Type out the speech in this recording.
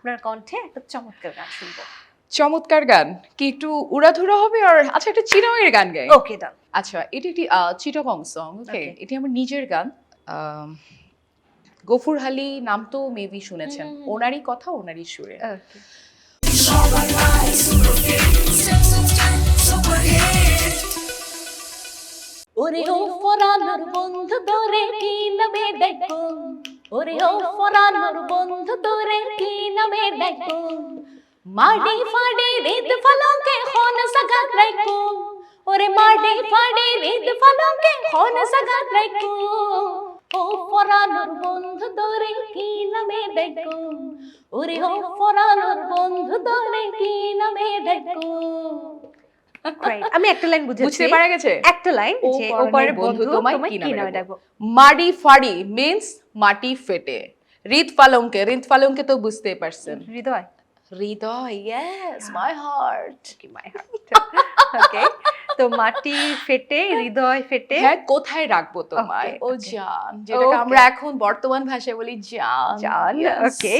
আপনার কণ্ঠে একটা চমৎকার গান শুনবো। চমৎকার গান কি একটু উড়াধুরা হবে? আর আচ্ছা একটা চিটাগংয়ের গান গাই। ওকে ডান। আচ্ছা এটি একটি চিটাগং সং। ওকে, Okay. এটি আমার নিজের গান। আম, গফুর হালি নাম তো মেবি শুনেছেন। ওনারই কথা ওনারই সুরে। ওকে। ওরে ও ফরানোর বন্ধু তোরে কি নামে ডাকো, ওরে ও ফরানোর বন্ধু তোরে কি নামে ডাকো, মাডি ফাডি রিদ ফলকে হন সগাত রাখো, ওরে মাডি ফাডি রিদ ফলকে হন সগাত রাখো, ও ফরানোর বন্ধু তোরে কি নামে ডাকো, ওরে ও ফরানোর বন্ধু তোরে কি নামে ডাকো। আমি একটা লাইন বুঝেছি। বুঝতে পারা গেছে? একটা লাইন ও যে পরানের ওপারে বন্ধু বন্ধু তোমায় তোমায় কি কি নামে নামে ডাকবো? ডাকবো। মাডি ফাডি মিন্স মাটি ফেটে। রিদ ফালংকে তো বুঝতেই পারছেন। হৃদয়। হৃদয়, ইয়েস, মাই হার্ট। কি মাই হার্ট। ওকে, তো মাটি ফেটে হৃদয় ফেটে। হ্যাঁ, কোথায় রাখবো তোমায়? Okay, ও okay. জান, যেটাকে Okay. আমরা এখন বর্তমান ভাষায় বলি জান। জান, Yes. ওকে।